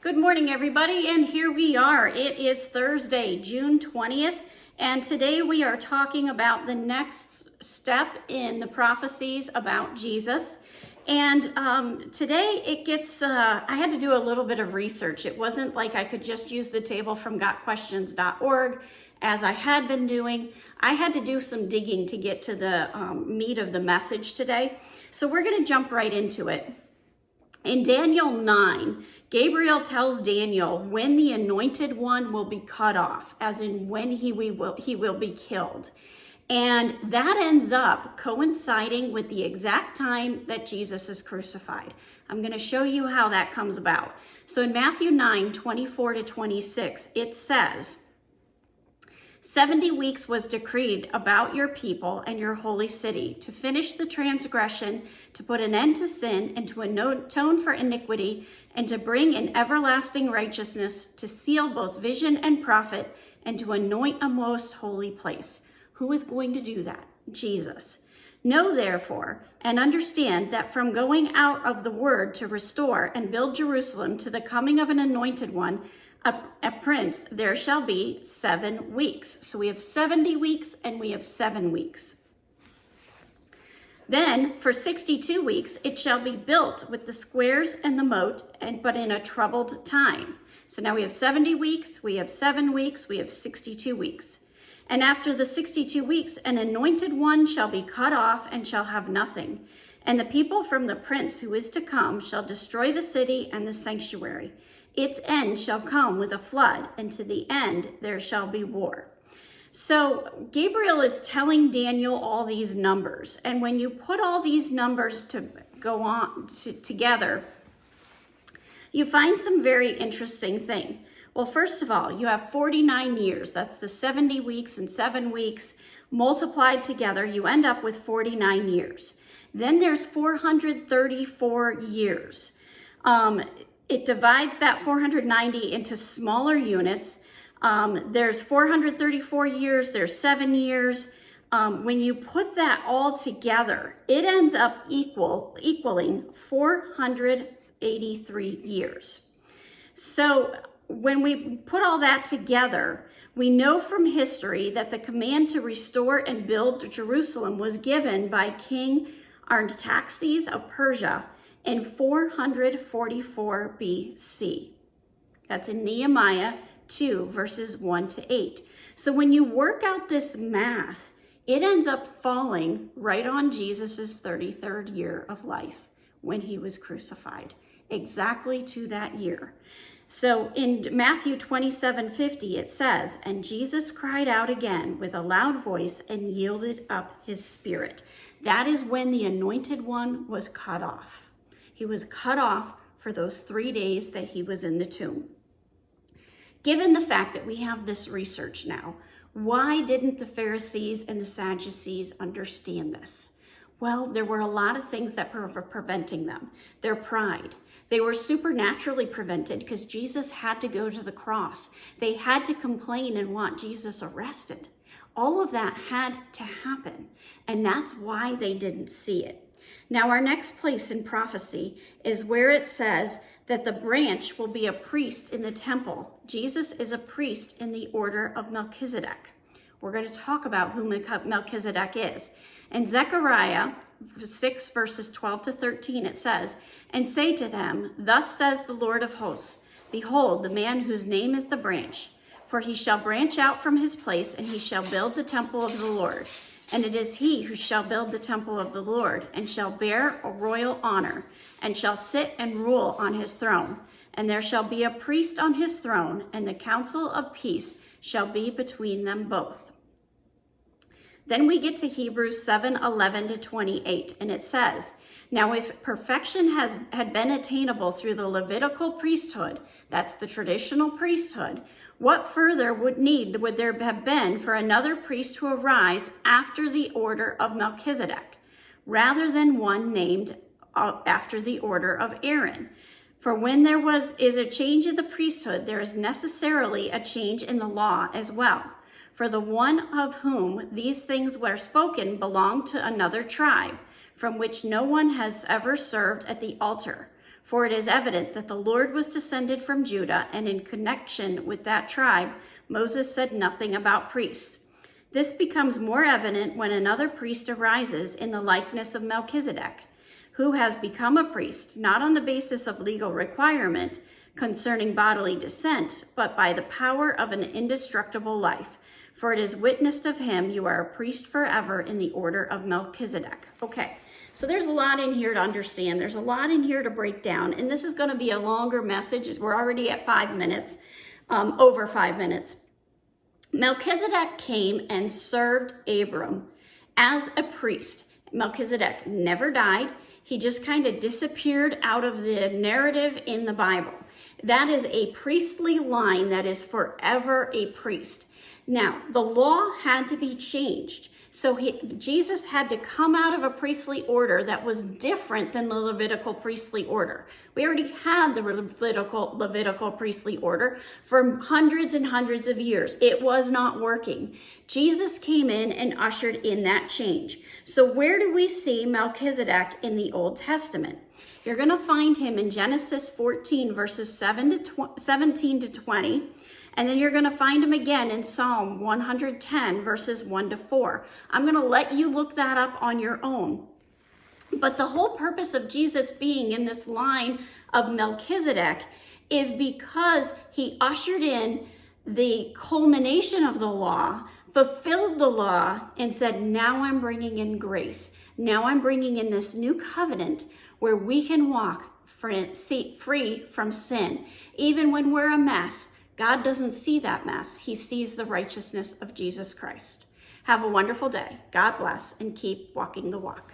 Good morning, everybody, and here we are. It is Thursday, June 20th, and today we are talking about the next step in the prophecies about Jesus. And today it gets, I had to do a little bit of research. It wasn't like I could just use the table from gotquestions.org as I had been doing. I had to do some digging to get to the meat of the message today. So we're going to jump right into it. In Daniel 9, Gabriel tells Daniel when the anointed one will be cut off, as in when he will be killed. And that ends up coinciding with the exact time that Jesus is crucified. I'm going to show you how that comes about. So in Matthew 9, 24 to 26, it says, 70 weeks was decreed about your people and your holy city to finish the transgression, to put an end to sin, and to atone for iniquity, and to bring in everlasting righteousness, to seal both vision and prophet, and to anoint a most holy place. Who is going to do that? Jesus. Know therefore and understand that from going out of the word to restore and build Jerusalem to the coming of an anointed one, a prince, there shall be 7 weeks. So we have 70 weeks and we have 7 weeks. Then for 62 weeks it shall be built with the squares and the moat, but in a troubled time. So now we have 70 weeks, we have 7 weeks, we have 62 weeks. And after the 62 weeks, an anointed one shall be cut off and shall have nothing. And the people from the prince who is to come shall destroy the city and the sanctuary. Its end shall come with a flood, and to the end there shall be war. So Gabriel is telling Daniel all these numbers. And when you put all these numbers together, you find some very interesting thing. Well, first of all, you have 49 years. That's the 70 weeks and 7 weeks multiplied together. You end up with 49 years. Then there's 434 years. It divides that 490 into smaller units. There's 434 years, there's 7 years. When you put that all together, it ends up equaling 483 years. So when we put all that together, we know from history that the command to restore and build Jerusalem was given by King Artaxerxes of Persia in 444 BC. That's in Nehemiah 2, verses 1 to 8. So when you work out this math, it ends up falling right on Jesus's 33rd year of life when he was crucified, exactly to that year. So in Matthew 27:50, it says, and Jesus cried out again with a loud voice and yielded up his spirit. That is when the anointed one was cut off. He was cut off for those 3 days that he was in the tomb. Given the fact that we have this research now, why didn't the Pharisees and the Sadducees understand this? Well, there were a lot of things that were preventing them. Their pride. They were supernaturally prevented because Jesus had to go to the cross. They had to complain and want Jesus arrested. All of that had to happen, and that's why they didn't see it. Now, our next place in prophecy is where it says that the branch will be a priest in the temple. Jesus is a priest in the order of Melchizedek. We're going to talk about who Melchizedek is. In Zechariah 6, verses 12 to 13, it says, and say to them, thus says the Lord of hosts, behold, the man whose name is the branch, for he shall branch out from his place, and he shall build the temple of the Lord. And it is he who shall build the temple of the Lord, and shall bear a royal honor, and shall sit and rule on his throne. And there shall be a priest on his throne, and the council of peace shall be between them both. Then we get to Hebrews 7:11 to 28, and it says, now if perfection had been attainable through the Levitical priesthood, that's the traditional priesthood, what further would there have been for another priest to arise after the order of Melchizedek, rather than one named after the order of Aaron? For when there is a change in the priesthood, there is necessarily a change in the law as well. For the one of whom these things were spoken belonged to another tribe, from which no one has ever served at the altar. For it is evident that the Lord was descended from Judah, and in connection with that tribe, Moses said nothing about priests. This becomes more evident when another priest arises in the likeness of Melchizedek, who has become a priest, not on the basis of legal requirement concerning bodily descent, but by the power of an indestructible life. For it is witnessed of him, you are a priest forever in the order of Melchizedek. Okay, so there's a lot in here to understand. There's a lot in here to break down, and this is going to be a longer message. We're already at 5 minutes, over 5 minutes. Melchizedek came and served Abram as a priest. Melchizedek never died. He just kind of disappeared out of the narrative in the Bible. That is a priestly line that is forever a priest. Now, the law had to be changed. So Jesus had to come out of a priestly order that was different than the Levitical priestly order. We already had the Levitical priestly order for hundreds and hundreds of years. It was not working. Jesus came in and ushered in that change. So where do we see Melchizedek in the Old Testament? You're going to find him in Genesis 14, verses 17 to 20. And then you're going to find him again in Psalm 110, verses 1 to 4. I'm going to let you look that up on your own. But the whole purpose of Jesus being in this line of Melchizedek is because he ushered in the culmination of the law, fulfilled the law, and said, now I'm bringing in grace. Now I'm bringing in this new covenant where we can walk free from sin. Even when we're a mess, God doesn't see that mess. He sees the righteousness of Jesus Christ. Have a wonderful day. God bless, and keep walking the walk.